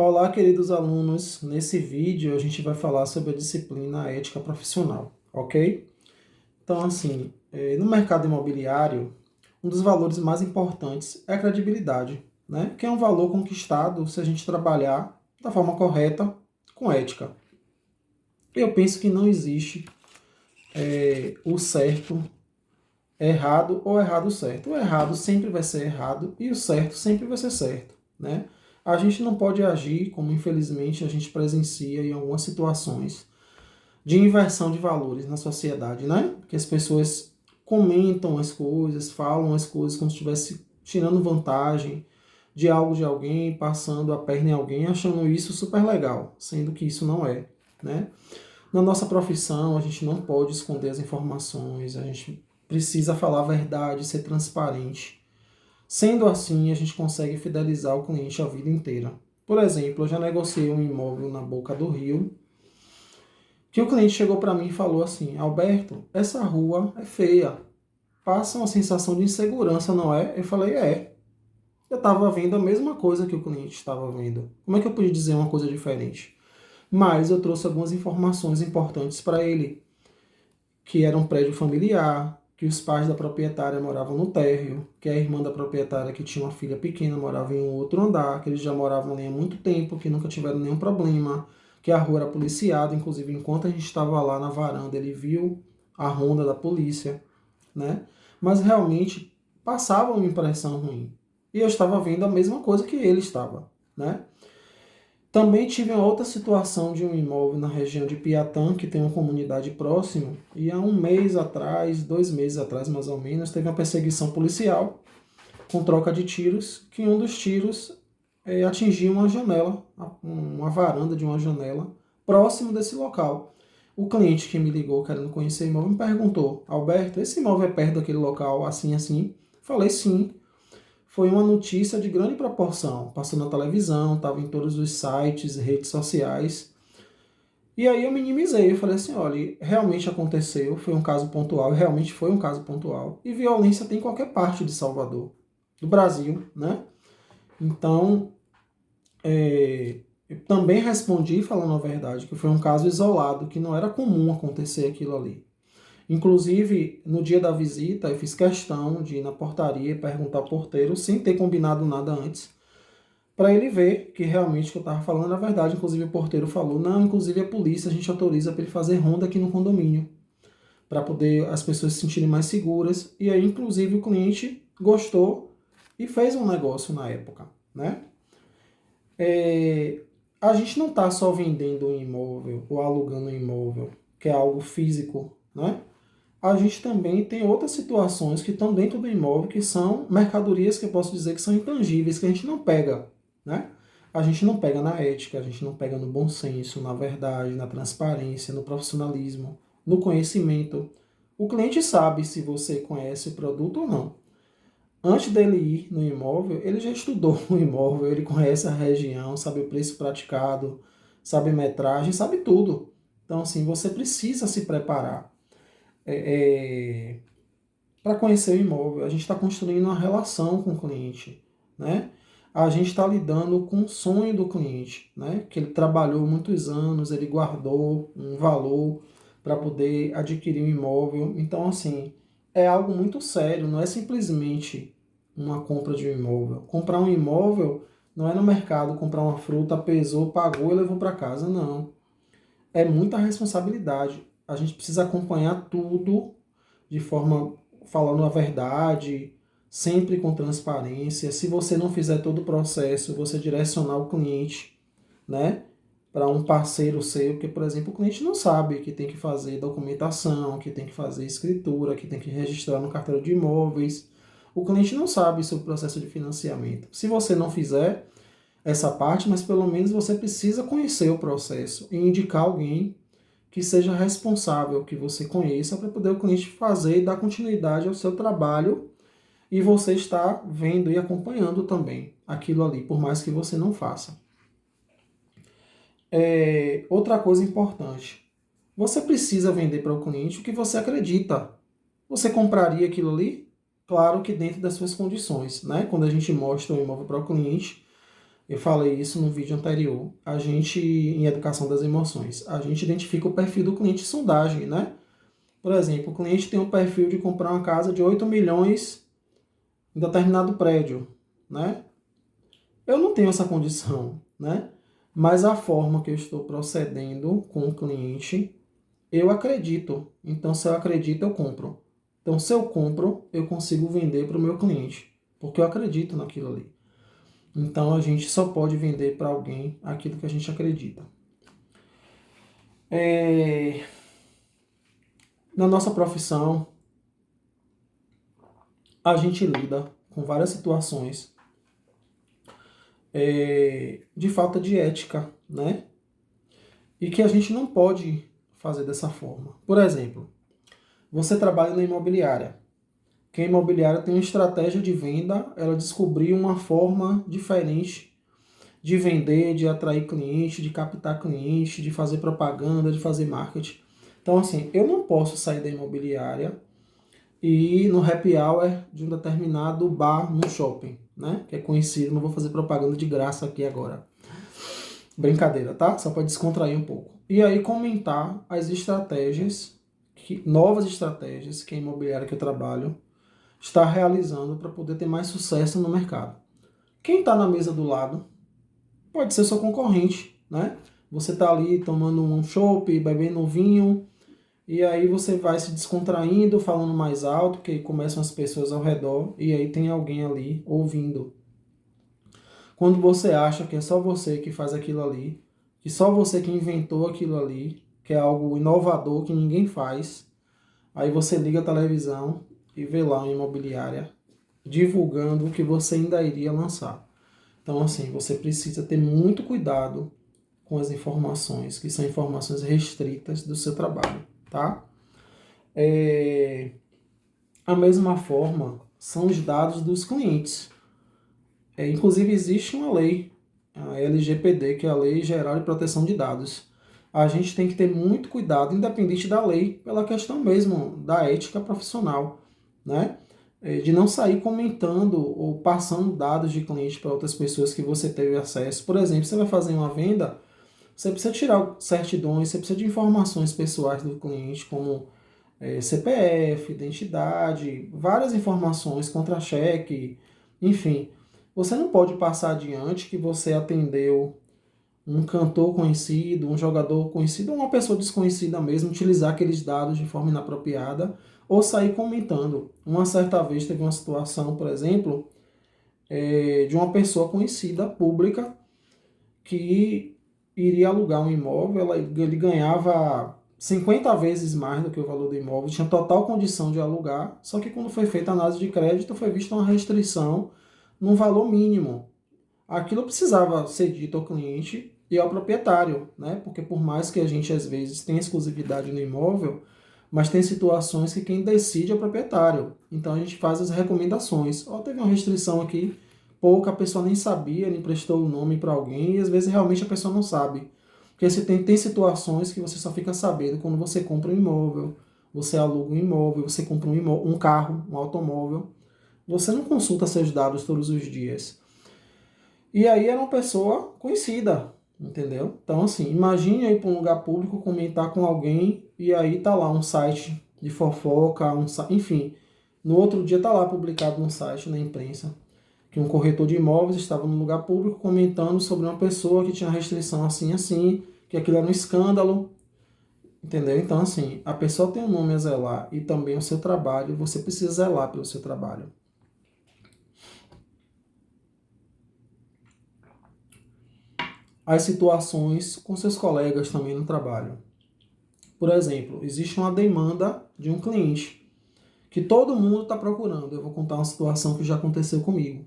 Olá, queridos alunos. Nesse vídeo a gente vai falar sobre a disciplina ética profissional, ok? Então, assim, no mercado imobiliário, um dos valores mais importantes é a credibilidade, né? Que é um valor conquistado se a gente trabalhar da forma correta, com ética. Eu penso que não existe o certo errado ou errado certo. O errado sempre vai ser errado e o certo sempre vai ser certo, né? A gente não pode agir como infelizmente a gente presencia em algumas situações de inversão de valores na sociedade, né? Que as pessoas comentam as coisas, falam as coisas como se estivesse tirando vantagem de algo de alguém, passando a perna em alguém, achando isso super legal, sendo que isso não é, né? Na nossa profissão, a gente não pode esconder as informações, a gente precisa falar a verdade, ser transparente. Sendo assim, a gente consegue fidelizar o cliente a vida inteira. Por exemplo, eu já negociei um imóvel na Boca do Rio, que o cliente chegou para mim e falou assim: Alberto, essa rua é feia, passa uma sensação de insegurança, não é? Eu falei: é. Eu estava vendo a mesma coisa que o cliente estava vendo. Como é que eu podia dizer uma coisa diferente? Mas eu trouxe algumas informações importantes para ele, que era um prédio familiar, que os pais da proprietária moravam no térreo, que a irmã da proprietária, que tinha uma filha pequena, morava em um outro andar, que eles já moravam ali há muito tempo, que nunca tiveram nenhum problema, que a rua era policiada, inclusive enquanto a gente estava lá na varanda, ele viu a ronda da polícia, né? Mas realmente passava uma impressão ruim. E eu estava vendo a mesma coisa que ele estava, né? Também tive uma outra situação de um imóvel na região de Piatã, que tem uma comunidade próxima, e há um mês atrás, 2 meses atrás mais ou menos, teve uma perseguição policial com troca de tiros, que um dos tiros atingiu uma janela, uma varanda de uma janela, próximo desse local. O cliente que me ligou querendo conhecer o imóvel me perguntou: Alberto, esse imóvel é perto daquele local assim assim? Falei sim. Foi uma notícia de grande proporção. Passou na televisão, estava em todos os sites, redes sociais. E aí eu minimizei, eu falei assim, olha, realmente aconteceu, foi um caso pontual, realmente foi um caso pontual. E violência tem em qualquer parte de Salvador, do Brasil, né? Então, eu também respondi falando a verdade, que foi um caso isolado, que não era comum acontecer aquilo ali. Inclusive, no dia da visita, eu fiz questão de ir na portaria e perguntar ao porteiro, sem ter combinado nada antes, para ele ver que realmente o que eu estava falando era verdade. Inclusive, o porteiro falou: não, inclusive a polícia, a gente autoriza para ele fazer ronda aqui no condomínio, para poder as pessoas se sentirem mais seguras. E aí, inclusive, o cliente gostou e fez um negócio na época, né? A gente não está só vendendo um imóvel ou alugando um imóvel, que é algo físico, né? A gente também tem outras situações que estão dentro do imóvel, que são mercadorias que eu posso dizer que são intangíveis, que a gente não pega, né? A gente não pega na ética, a gente não pega no bom senso, na verdade, na transparência, no profissionalismo, no conhecimento. O cliente sabe se você conhece o produto ou não. Antes dele ir no imóvel, ele já estudou o imóvel, ele conhece a região, sabe o preço praticado, sabe metragem, sabe tudo. Então, assim, você precisa se preparar para conhecer o imóvel. A gente está construindo uma relação com o cliente, né? A gente está lidando com o sonho do cliente, né? Que ele trabalhou muitos anos, ele guardou um valor para poder adquirir um imóvel. Então, assim, é algo muito sério, não é simplesmente uma compra de um imóvel. Comprar um imóvel não é no mercado comprar uma fruta, pesou, pagou e levou para casa, não. É muita responsabilidade. A gente precisa acompanhar tudo de forma falando a verdade, sempre com transparência. Se você não fizer todo o processo, você direcionar o cliente, né, para um parceiro seu, porque, por exemplo, o cliente não sabe que tem que fazer documentação, que tem que fazer escritura, que tem que registrar no carteiro de imóveis. O cliente não sabe sobre o processo de financiamento. Se você não fizer essa parte, mas pelo menos você precisa conhecer o processo e indicar alguém que seja responsável, que você conheça, para poder o cliente fazer e dar continuidade ao seu trabalho e você está vendo e acompanhando também aquilo ali, por mais que você não faça. Outra coisa importante, você precisa vender para o cliente o que você acredita. Você compraria aquilo ali? Claro que dentro das suas condições, né? Quando a gente mostra o imóvel para o cliente, Eu falei isso no vídeo anterior. A gente, em educação das emoções, a gente identifica o perfil do cliente em sondagem, né? Por exemplo, o cliente tem um perfil de comprar uma casa de 8 milhões em determinado prédio, né? Eu não tenho essa condição, né? Mas a forma que eu estou procedendo com o cliente, eu acredito. Então, se eu acredito, eu compro. Então, se eu compro, eu consigo vender para o meu cliente, porque eu acredito naquilo ali. Então, a gente só pode vender para alguém aquilo que a gente acredita. Na nossa profissão, a gente lida com várias situações de falta de ética, né? E que a gente não pode fazer dessa forma. Por exemplo, você trabalha na imobiliária. Que a imobiliária tem uma estratégia de venda, ela descobriu uma forma diferente de vender, de atrair cliente, de captar cliente, de fazer propaganda, de fazer marketing. Então, assim, eu não posso sair da imobiliária e ir no happy hour de um determinado bar no shopping, né? Que é conhecido, não vou fazer propaganda de graça aqui agora. Brincadeira, tá? Só para descontrair um pouco. E aí comentar as estratégias, novas estratégias que a imobiliária que eu trabalho está realizando para poder ter mais sucesso no mercado. Quem está na mesa do lado pode ser seu concorrente, né? Você está ali tomando um chopp, bebendo um vinho, e aí você vai se descontraindo, falando mais alto, porque aí começam as pessoas ao redor, e aí tem alguém ali ouvindo. Quando você acha que é só você que faz aquilo ali, que só você que inventou aquilo ali, que é algo inovador que ninguém faz, aí você liga a televisão e vê lá uma imobiliária divulgando o que você ainda iria lançar. Então, assim, você precisa ter muito cuidado com as informações, que são informações restritas do seu trabalho, tá? A mesma forma são os dados dos clientes. Inclusive, existe uma lei, a LGPD, que é a Lei Geral de Proteção de Dados. A gente tem que ter muito cuidado, independente da lei, pela questão mesmo da ética profissional, né? De não sair comentando ou passando dados de cliente para outras pessoas que você teve acesso. Por exemplo, você vai fazer uma venda, você precisa tirar certidões, você precisa de informações pessoais do cliente, como CPF, identidade, várias informações, contra-cheque, enfim. Você não pode passar adiante que você atendeu um cantor conhecido, um jogador conhecido, ou uma pessoa desconhecida mesmo, utilizar aqueles dados de forma inapropriada ou sair comentando. Uma certa vez teve uma situação, por exemplo, de uma pessoa conhecida, pública, que iria alugar um imóvel, ele ganhava 50 vezes mais do que o valor do imóvel, tinha total condição de alugar, só que quando foi feita a análise de crédito foi vista uma restrição num valor mínimo. Aquilo precisava ser dito ao cliente e ao proprietário, né? Porque por mais que a gente às vezes tenha exclusividade no imóvel, mas tem situações que quem decide é o proprietário. Então a gente faz as recomendações. Ó, teve uma restrição aqui, pouca, a pessoa nem sabia, ele emprestou o nome para alguém e às vezes realmente a pessoa não sabe. Porque se tem situações que você só fica sabendo quando você compra um imóvel, você aluga um imóvel, você compra um carro, um automóvel. Você não consulta seus dados todos os dias. E aí era uma pessoa conhecida, entendeu? Então, assim, imagine ir para um lugar público, comentar com alguém e aí tá lá um site de fofoca, enfim. No outro dia tá lá publicado no site, na imprensa, que um corretor de imóveis estava no lugar público comentando sobre uma pessoa que tinha restrição assim, assim, que aquilo era um escândalo, entendeu? Então, assim, a pessoa tem um nome a zelar e também o seu trabalho, você precisa zelar pelo seu trabalho. As situações com seus colegas também no trabalho. Por exemplo, existe uma demanda de um cliente que todo mundo está procurando. Eu vou contar uma situação que já aconteceu comigo.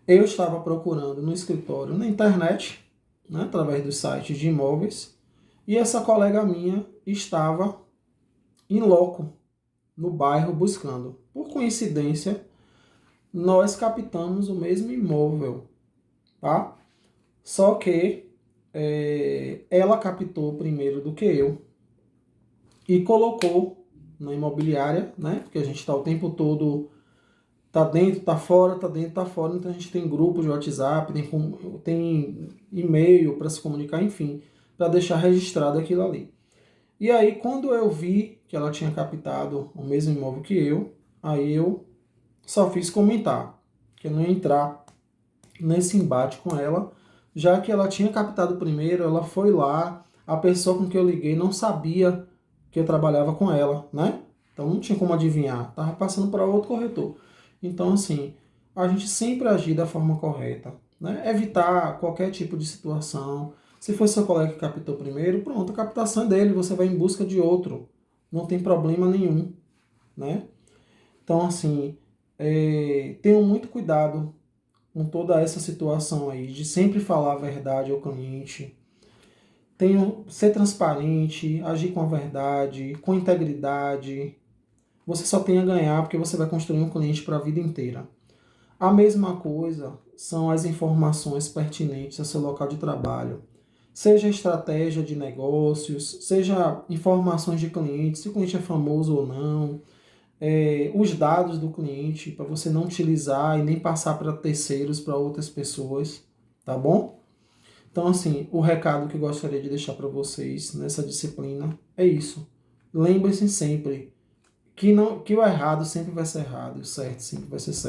Eu estava procurando no escritório, na internet, né, através dos sites de imóveis, e essa colega minha estava em loco, no bairro, buscando. Por coincidência, nós captamos o mesmo imóvel, tá? Só que ela captou primeiro do que eu e colocou na imobiliária, né? Porque a gente está o tempo todo Tá dentro, tá fora, tá dentro, tá fora. Então a gente tem grupo de WhatsApp, tem e-mail para se comunicar, enfim, para deixar registrado aquilo ali. E aí, quando eu vi que ela tinha captado o mesmo imóvel que eu, aí eu só fiz comentar, que eu não ia entrar nesse embate com ela, já que ela tinha captado primeiro, ela foi lá, a pessoa com que eu liguei não sabia que eu trabalhava com ela, né? Então não tinha como adivinhar, tava passando para outro corretor. Então, assim, a gente sempre agir da forma correta, né? Evitar qualquer tipo de situação. Se foi seu colega que captou primeiro, pronto, a captação é dele, você vai em busca de outro. Não tem problema nenhum, né? Então, assim, tenham muito cuidado com toda essa situação aí, de sempre falar a verdade ao cliente. Ser transparente, agir com a verdade, com integridade. Você só tem a ganhar porque você vai construir um cliente para a vida inteira. A mesma coisa são as informações pertinentes ao seu local de trabalho. Seja estratégia de negócios, seja informações de cliente, se o cliente é famoso ou não, os dados do cliente, para você não utilizar e nem passar para terceiros, para outras pessoas, tá bom? Então, assim, o recado que eu gostaria de deixar para vocês nessa disciplina é isso. Lembrem-se sempre que o errado sempre vai ser errado e o certo sempre vai ser certo.